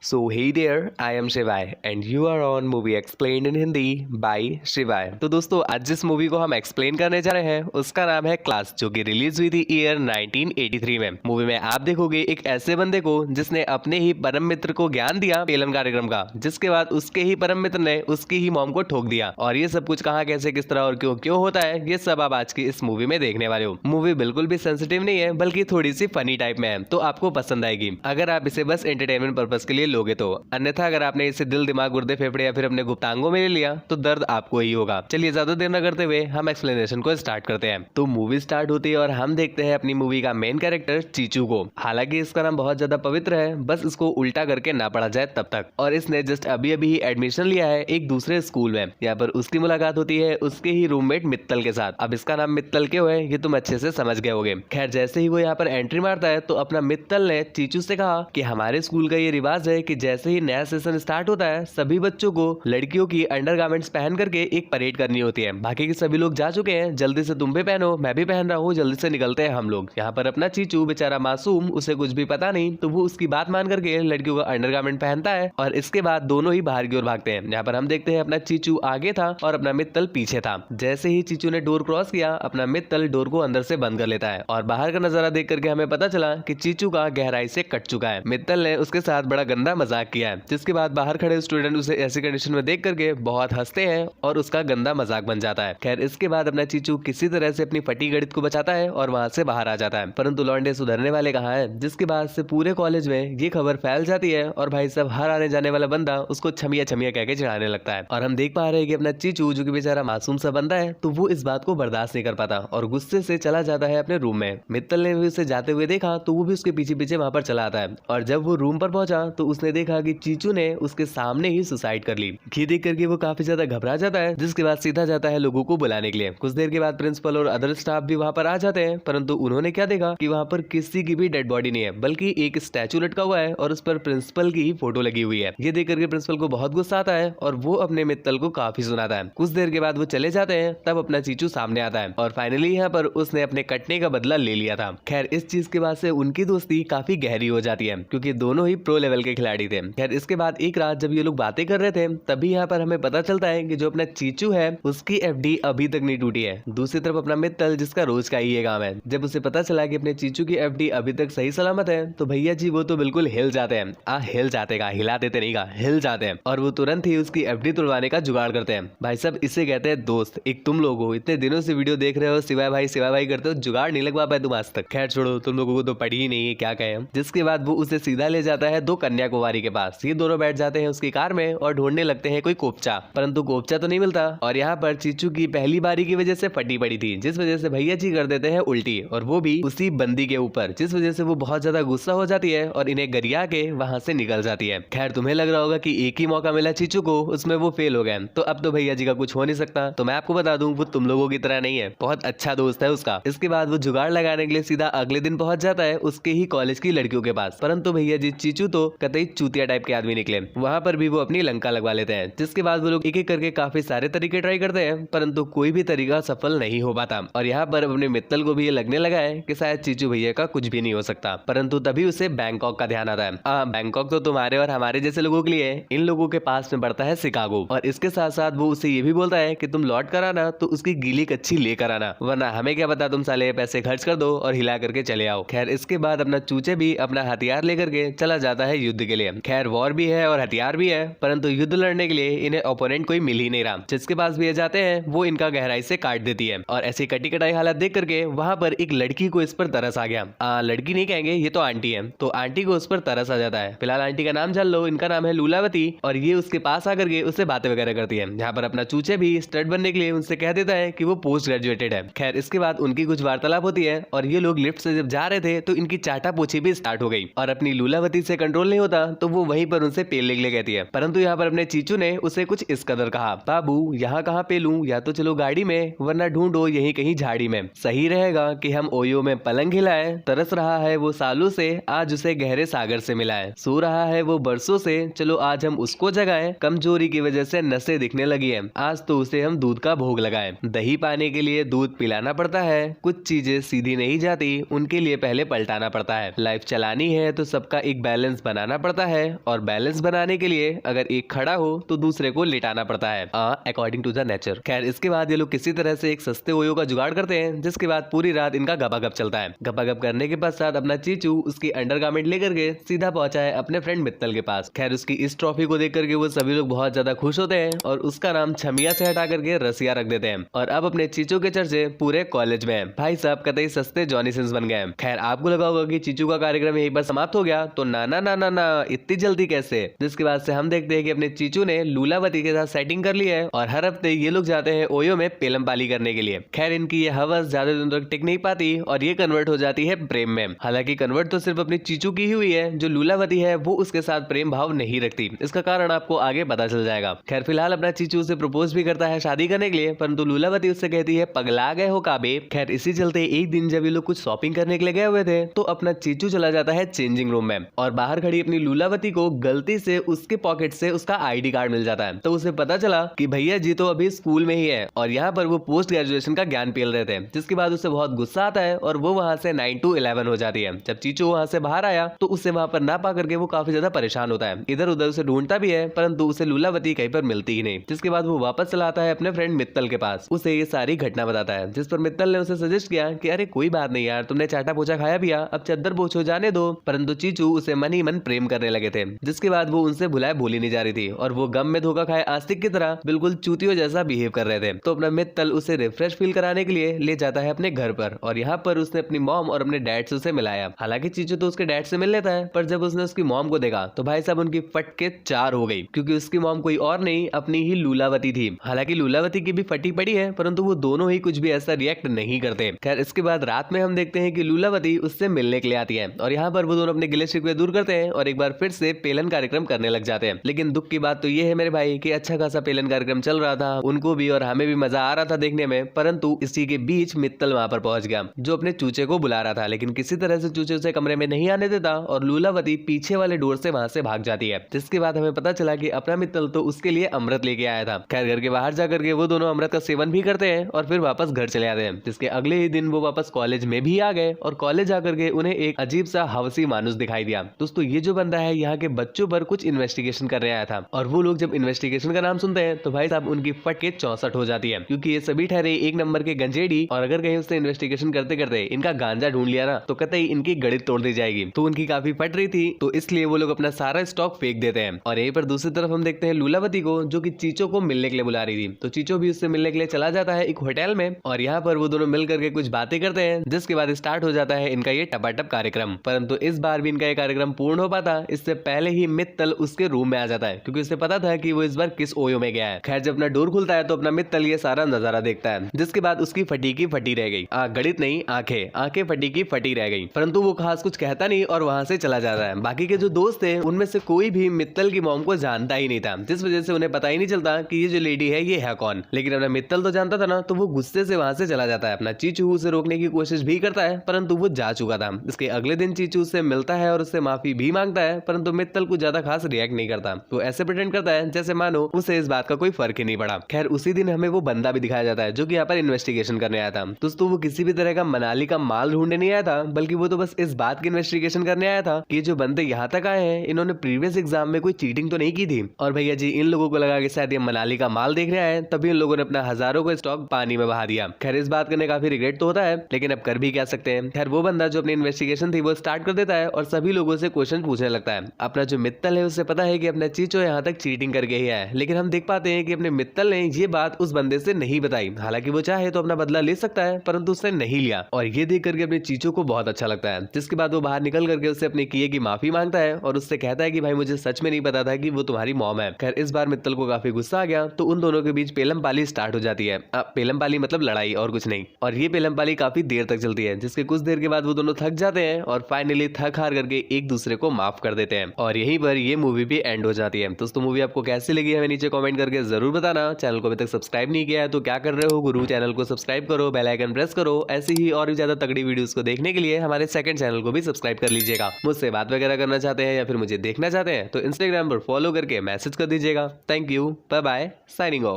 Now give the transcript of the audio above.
So hey there, I am Shivai and you are on Movie Explained in Hindi by शिवाय। तो दोस्तों आज जिस मूवी को हम एक्सप्लेन करने जा रहे हैं उसका नाम है क्लास, जो कि रिलीज हुई थी ईयर 1983 में। मूवी में आप देखोगे एक ऐसे बंदे को जिसने अपने ही परम मित्र को ज्ञान दिया पेलन कार्यक्रम का, जिसके बाद उसके ही परम मित्र ने उसकी ही मॉम को ठोक दिया। और ये सब कुछ कहाँ कैसे किस तरह और क्यों क्यों होता है ये सब आप आज की इस मूवी में देखने वाले हो। मूवी बिल्कुल भी सेंसिटिव नहीं है बल्कि थोड़ी सी फनी टाइप में है, तो आपको पसंद आएगी अगर आप इसे बस एंटरटेनमेंट पर्पज के लिए लोगे तो। अन्यथा अगर आपने इसे दिल दिमाग गुर्दे फेफड़े या फिर अपने गुप्तांगों में ले लिया तो दर्द आपको ही होगा। चलिए ज्यादा देर न करते हुए हम एक्सप्लेनेशन को स्टार्ट करते हैं। तो मूवी स्टार्ट होती है और हम देखते हैं अपनी मूवी का मेन कैरेक्टर चीचू को। हालांकि इसका नाम बहुत ज्यादा पवित्र है, बस इसको उल्टा करके ना पढ़ा जाए तब तक। और इसने जस्ट अभी अभी ही एडमिशन लिया है एक दूसरे स्कूल में। यहाँ पर उसकी मुलाकात होती है उसके ही रूममेट मित्तल के साथ। अब इसका नाम मित्तल क्यों है ये तुम अच्छे से समझ गए होगे। खैर जैसे ही वो यहाँ पर एंट्री मारता है तो अपना मित्तल ने चीचू से कहा कि हमारे स्कूल का ये रिवाज है कि जैसे ही नया सेशन स्टार्ट होता है सभी बच्चों को लड़कियों की अंडरगारमेंट्स पहन करके एक परेड करनी होती है। बाकी के सभी लोग जा चुके हैं, जल्दी से तुम भी पहनो, मैं भी पहन रहा हूँ, जल्दी से निकलते हैं हम लोग। यहाँ पर अपना चीचू बेचारा मासूम, उसे कुछ भी पता नहीं, तो वो उसकी बात मान करके लड़कियों का अंडरगारमेंट पहनता है और इसके बाद दोनों ही बाहर की ओर भागते हैं। यहाँ पर हम देखते हैं अपना चीचू आगे था और अपना मित्तल पीछे था। जैसे ही चीचू ने डोर क्रॉस किया अपना मित्तल डोर को अंदर से बंद कर लेता है और बाहर का नजारा देख करके हमें पता चला कि चीचू का गहराई से कट चुका है। मित्तल ने उसके साथ बड़ा गंदा मजाक किया है, जिसके बाद बाहर खड़े स्टूडेंट उसे ऐसी कंडीशन में देख करके बहुत हंसते हैं और उसका गंदा मजाक बन जाता है। खैर इसके बाद अपना चीचू किसी तरह से अपनी फटी गणित को बचाता है और वहां से बाहर आ जाता है। परंतु लौंडे सुधरने वाले कहाँ है, जिसके बाद से पूरे कॉलेज में ये खबर फैल जाती है और भाई साहब हर आने जाने वाला बंदा उसको छमिया छमिया कह के चिढ़ाने लगता है। और हम देख पा रहे हैं कि अपना चीचू जो कि बेचारा मासूम सा बंदा है तो वो इस बात को बर्दाश्त नहीं कर पाता और गुस्से से चला जाता है अपने रूम में। मित्तल ने भी उसे जाते हुए देखा तो वो भी उसके पीछे पीछे वहां पर चला आता है और जब वो रूम पर पहुंचा तो उसने देखा कि चीचू ने उसके सामने ही सुसाइड कर ली। ये देख करके वो काफी ज्यादा घबरा जाता है, जिसके बाद सीधा जाता है लोगों को बुलाने के लिए। कुछ देर के बाद प्रिंसिपल और अदर स्टाफ भी वहां पर आ जाते हैं, परंतु उन्होंने क्या देखा कि वहां पर किसी की भी डेड बॉडी नहीं है बल्कि एक स्टैचू लटका हुआ है और उस पर प्रिंसिपल की ही फोटो लगी हुई है। ये देख करके प्रिंसिपल को बहुत गुस्सा आता है और वो अपने मित्तल को काफी सुनाता है। कुछ देर के बाद वो चले जाते हैं, तब अपना चीचू सामने आता है और फाइनली यहाँ पर उसने अपने कटने का बदला ले लिया था। खैर इस चीज के बाद से उनकी दोस्ती काफी गहरी हो जाती है क्योंकि दोनों ही प्रो लेवल के खिलाड़ी थे। खैर इसके बाद एक रात जब ये लोग बातें कर रहे थे तभी यहाँ पर हमें पता चलता है कि जो अपना चीचू है उसकी एफडी अभी तक नहीं टूटी है। दूसरी तरफ अपना मित्तल जिसका रोज का ही ये काम है, जब उसे पता चला कि अपने चीचू की एफडी अभी तक सही सलामत है तो भैया जी वो तो बिल्कुल हिल जाते हैं। हिल जाते का, हिला देते नहीं का, हिल जाते हैं और वो तुरंत ही उसकी एफडी तुड़वाने का जुगाड़ करते हैं। भाई साहब इसे कहते हैं दोस्त। एक तुम लोग हो इतने दिनों से वीडियो देख रहे हो, सिवाय भाई करते हो, जुगाड़ नहीं लगवा पाए तुम आज तक। खैर छोड़ो, तुम लोगों को तो पड़ी ही नहीं है, क्या कहें हम। जिसके बाद वो उसे सीधा ले जाता है दो कन्याकुमारी के पास। ये दोनों बैठ जाते हैं उसकी कार में और ढूंढने लगते हैं कोई कोपचा, परंतु कोपचा तो नहीं मिलता। और यहाँ पर चीचू की पहली बारी की वजह से फटी पड़ी थी, जिस वजह से भैया जी कर देते हैं उल्टी और वो भी उसी बंदी के ऊपर, जिस वजह से वो बहुत ज्यादा गुस्सा हो जाती है और इन्हें गरिया के वहां से निकल जाती है। खैर तुम्हें लग रहा होगा कि एक ही मौका मिला चीचू को, उसमें वो फेल हो गए तो अब तो भैया जी का कुछ हो नहीं सकता। तो मैं आपको बता दूं वो तुम लोगों की तरह नहीं है, बहुत अच्छा दोस्त है उसका। इसके बाद वो जुगाड़ लगाने के लिए सीधा अगले दिन पहुंच जाता है उसके ही कॉलेज की लड़कियों के पास। परंतु भैया जी चीचू तो कतई चूतिया टाइप के आदमी निकले। वहां पर भी वो अपनी लंका लगवा लेते हैं, जिसके बाद वो लोग एक एक करके काफी सारे तरीके ट्राई करते हैं परंतु कोई भी तरीका सफल नहीं हो पाता। और यहाँ पर अपने मित्तल को भी ये लगने लगा है कि शायद चीचू भैया का कुछ भी नहीं हो सकता। परंतु तभी उसे बैंकॉक का ध्यान आता है। बैंकॉक तो तुम्हारे और हमारे जैसे लोगों के लिए, इन लोगों के पास में पड़ता है शिकागो। और इसके साथ साथ वो उसे ये भी बोलता है कि तुम लौट कर आना तो उसकी गीली कच्ची लेकर आना, वरना हमें क्या पता, तुम साले पैसे खर्च कर दो और हिला करके चले आओ। खैर इसके बाद अपना चूचे भी अपना हथियार लेकर के चला जाता है युद्ध के लिए। खैर वॉर भी है और हथियार भी है, परंतु युद्ध लड़ने के लिए इन्हें ओपोनेंट कोई मिल ही नहीं रहा। जिसके पास भी जाते हैं वो इनका गहराई से काट देती है और ऐसी कटी कटाई हालत देख करके वहां पर एक लड़की को इस पर तरस आ गया। लड़की नहीं कहेंगे, ये तो आंटी है। तो आंटी को उस पर तरस आ जाता है। फिलहाल आंटी का नाम जान लो, इनका नाम है लूलावती और ये उसके पास आकर के उससे बातें वगैरह करती है। यहाँ पर अपना चूचे भी स्टड बनने के लिए उनसे कह देता है कि वो पोस्ट ग्रेजुएटेड है। खैर इसके बाद उनकी कुछ वार्तालाप होती है और ये लोग लिफ्ट से जब जा रहे थे तो इनकी चाटा पोछी भी स्टार्ट हो गई और अपनी लूलावती से कंट्रोल नहीं होता तो वो वहीं पर उनसे पेलने के लिए कहती है। परंतु यहाँ पर अपने चीचू ने उसे कुछ इस कदर कहा, बाबू यहाँ कहाँ पेलूं, या तो चलो गाड़ी में वरना ढूंढो यहीं कहीं झाड़ी में। सही रहेगा कि हम ओयो में पलंग हिलाए, तरस रहा है वो सालों से आज उसे गहरे सागर से मिलाए, सो रहा है वो बरसों से चलो आज हम उसको जगाएं, कमजोरी की वजह से नसें दिखने लगी है आज तो उसे हम दूध का भोग लगाएं। दही पाने के लिए दूध पिलाना पड़ता है, कुछ चीजें सीधी नहीं जाती, उनके लिए पहले पलटाना पड़ता है। लाइफ चलानी है तो सबका एक बैलेंस बनाना पड़ता है और बैलेंस बनाने के लिए अगर एक खड़ा हो तो दूसरे को लिटाना पड़ता है अकॉर्डिंग टू द नेचर। खैर इसके बाद ये लोग किसी तरह से एक सस्ते ओयो का जुगाड़ करते हैं, जिसके बाद पूरी रात इनका गपागप चलता है। गपागप करने के पश्चात अपना चीचू उसकी अंडरगारमेंट लेकर के सीधा पहुंचा है अपने फ्रेंड मित्तल के पास। खैर उसकी इस ट्रॉफी को देख करके वो सभी लोग बहुत ज्यादा खुश होते हैं और उसका नाम छमिया से हटा करके रसिया रख देते हैं। और अब अपने चीचू के चर्चे पूरे कॉलेज में है। भाई साहब कतई सस्ते जॉनी सिंस बन गए। खैर आपको लगा होगा कि चीचू का कार्यक्रम यहीं पर समाप्त हो गया, तो ना ना ना ना ना इतनी जल्दी कैसे। जिसके बाद से हम देखते हैं कि अपने चीचू ने लूलावती के साथ सेटिंग कर ली है और हर हफ्ते ये लोग जाते हैं ओयो में पेलम पाली करने के लिए। खैर इनकी ये हवस ज्यादा दिन तक टिक नहीं पाती और ये कन्वर्ट हो जाती है प्रेम में। हालांकि कन्वर्ट तो सिर्फ अपनी चीचू की ही हुई है, जो लूलावती है वो उसके साथ प्रेम भाव नहीं रखती। इसका कारण आपको आगे पता चल जाएगा। खैर फिलहाल अपना चीचू उसे प्रपोज भी करता है शादी करने के लिए, परंतु लूलावती उससे कहती है पगला गए हो काबे। खैर इसी चलते एक दिन जब ये लोग कुछ शॉपिंग करने के लिए गए हुए थे तो अपना चीचू चला जाता है चेंजिंग रूम में और बाहर खड़ी अपनी लूलावती को गलती से उसके पॉकेट से उसका आईडी कार्ड मिल जाता है। तो उसे पता चला कि भैया जी तो अभी स्कूल में ही है और यहाँ पर वो पोस्ट ग्रेजुएशन का ज्ञान पेल रहे थे। जिसके बाद उसे बहुत गुस्सा आता है और वो वहां से 9 to 11 हो जाती है। जब चीचू वहां से बाहर आया तो उसे वहां पर ना पा करके वो काफी ज्यादा परेशान होता है। इधर उधर उसे ढूंढता भी है परंतु उसे लूलावती कहीं पर मिलती ही नहीं। जिसके बाद वो वापस चला आता है अपने फ्रेंड मित्तल के पास, उसे ये सारी घटना बताता है। जिस पर मित्तल ने उसे सजेस्ट किया कि अरे कोई बात नहीं यार, तुमने चाटा पोछा खाया पिया, अब चद्दर पोछो जाने दो। परंतु चीचू उसे मन ही मन प्रेम करने लगे थे। जिसके बाद वो उनसे भुलाए भूली नहीं जा रही थी और वो गम में धोखा खाए आस्तिक की तरह बिल्कुल चूतियों जैसा बिहेव कर रहे थे। तो अपना मित्तल उसे रिफ्रेश फील कराने के लिए ले जाता है अपने घर पर और यहाँ पर उसने अपनी मॉम और अपने डैड से उसे मिलाया। हालांकि चीचू तो उसके डैड से मिल लेता है, पर जब उसने उसकी मॉम को देखा तो भाई साहब उनकी फटके 4 हो गई, क्योंकि उसकी मॉम कोई और नहीं अपनी ही लूलावती थी। हालांकि लूलावती की भी फटी पड़ी है परंतु वो दोनों ही कुछ भी ऐसा रिएक्ट नहीं करते। खैर इसके बाद रात में हम देखते हैं कि लूलावती उससे मिलने के लिए आती है और यहाँ पर वो दोनों अपने गिले शिकवे दूर करते हैं और एक बार फिर से पेलन कार्यक्रम करने लग जाते हैं। लेकिन दुख की बात तो ये है मेरे भाई कि अच्छा खासा पेलन कार्यक्रम चल रहा था, उनको भी और हमें भी मजा आ रहा था देखने में, परंतु इसी के बीच मित्तल वहां पर पहुंच गया जो अपने चूचे को बुला रहा था। लेकिन किसी तरह से चूचे उसे कमरे में नहीं आने देता और लूलावती पीछे वाले डोर से वहां से भाग जाती है। जिसके बाद हमें पता चला कि अपना मित्तल तो उसके लिए अमृत लेके आया था। खैर घर के बाहर जाकर के वो दोनों अमृत का सेवन भी करते हैं और फिर वापस घर चले आते हैं। जिसके अगले ही दिन वो वापस कॉलेज में भी आ गए और कॉलेज आकर के उन्हें एक अजीब सा हवसी मानुस दिखाई दिया। दोस्तों ये जो बंदा है यहाँ के बच्चों पर कुछ इन्वेस्टिगेशन करने आया था और वो लोग जब इन्वेस्टिगेशन का नाम सुनते हैं तो भाई साहब उनकी फट के 64 हो जाती है, क्योंकि ये सभी ठहरे एक नंबर के गंजेड़ी और अगर कहीं उसने इन्वेस्टिगेशन करते करते इनका गांजा ढूंढ लिया ना तो कतई इनकी गणित तोड़ दी जाएगी। तो उनकी काफी फट रही थी तो इसलिए वो लोग अपना सारा स्टॉक फेंक देते हैं। और यहीं पर दूसरी तरफ हम देखते हैं लूलावती को जो कि चीचो को मिलने के लिए बुला रही थी। तो चीचो भी उससे मिलने के लिए चला जाता है एक होटल में और यहाँ पर वो दोनों मिल करके कुछ बातें करते हैं। जिसके बाद स्टार्ट हो जाता है इनका ये टपाटप कार्यक्रम। परंतु इस बार भी इनका ये कार्यक्रम पूर्ण हो पाता इससे पहले ही मित्तल उसके रूम में आ जाता है, क्योंकि उसे पता था कि वो इस बार किस ओयो में गया है। खैर जब अपना डोर खुलता है तो अपना मित्तल ये सारा नजारा देखता है। जिसके बाद उसकी फटी की फटी रह गई, गणित नहीं आंखें फटी की फटी रह गई। परंतु वो खास कुछ कहता नहीं और वहां से चला जाता है। बाकी के जो दोस्त थे उनमें से कोई भी मित्तल की मॉम को जानता ही नहीं था, जिस वजह से उन्हें पता ही नहीं चलता कि ये जो लेडी है ये है कौन। लेकिन अपना मित्तल तो जानता था ना, तो वो गुस्से से वहां से चला जाता है। अपना चीचू उसे रोकने की कोशिश भी करता है परंतु वो जा चुका था। इसके अगले दिन चीचू उससे मिलता है और उससे माफी भी मांगता है, परंतु मित्तल कुछ ज्यादा खास रिएक्ट नहीं करता। वो ऐसे प्रिटेंड करता है जैसे मानो उसे इस बात का कोई फर्क ही नहीं पड़ा। खैर उसी दिन हमें वो बंदा भी दिखाया जाता है जो कि यहाँ पर इन्वेस्टिगेशन करने आया था। दोस्तों वो किसी भी तरह का मनाली का माल ढूंढने नहीं आया था, बल्कि वो तो बस इस बात की इन्वेस्टिगेशन करने आया था कि जो बंदे यहाँ तक आए हैं इन्होंने प्रीवियस एग्जाम में कोई चीटिंग तो नहीं की थी। और भैया जी इन लोगों को लगा कि शायद ये मनाली का माल देख रहे हैं, तभी इन लोगों ने अपना हजारों का स्टॉक पानी में बहा दिया। खैर इस बात करने काफी रिग्रेट तो होता है, लेकिन अब कर भी क्या सकते हैं। खैर वो बंदा जो अपनी इन्वेस्टिगेशन थी वो स्टार्ट कर देता है और सभी लोगों से क्वेश्चन पूछने लगता है। अपना जो मित्तल है उससे पता है कि अपना चीचो यहाँ तक चीटिंग करके ही है, लेकिन हम देख पाते हैं कि अपने मित्तल ने ये बात उस बंदे से नहीं बताई। हालांकि वो चाहे तो अपना बदला ले सकता है परंतु उसने नहीं लिया और ये देख करके अपने चीचो को बहुत अच्छा लगता है। जिसके बाद वो बाहर निकल करके उससे अपने किए की माफी मांगता है और उससे कहता है कि भाई मुझे सच में नहीं पता था कि वो तुम्हारी मॉम है। खैर इस बार मित्तल को काफी गुस्सा आ गया तो उन दोनों के बीच पेलम पाली स्टार्ट हो जाती है। पेलम पाली मतलब लड़ाई और कुछ नहीं। और ये पेलम पाली काफी देर तक चलती है, जिसके कुछ देर के बाद वो दोनों थक जाते हैं और फाइनली थक हार करके एक दूसरे को माफ कर देते हैं और यहीं पर ये मूवी भी एंड हो जाती है। दोस्तों मूवी आपको कैसी लगी हमें नीचे कमेंट करके जरूर बताना। चैनल को अभी तक सब्सक्राइब नहीं किया है तो क्या कर रहे हो गुरु, चैनल को सब्सक्राइब करो, बेल आइकन प्रेस करो। ऐसी ही और भी ज्यादा तगड़ी वीडियोस को देखने के लिए हमारे सेकंड चैनल को भी सब्सक्राइब कर लीजिएगा। मुझसे बात वगैरह करना चाहते हैं या फिर मुझे देखना चाहते हैं तो इंस्टाग्राम पर फॉलो करके मैसेज कर दीजिएगा। Thank you, bye bye, signing of.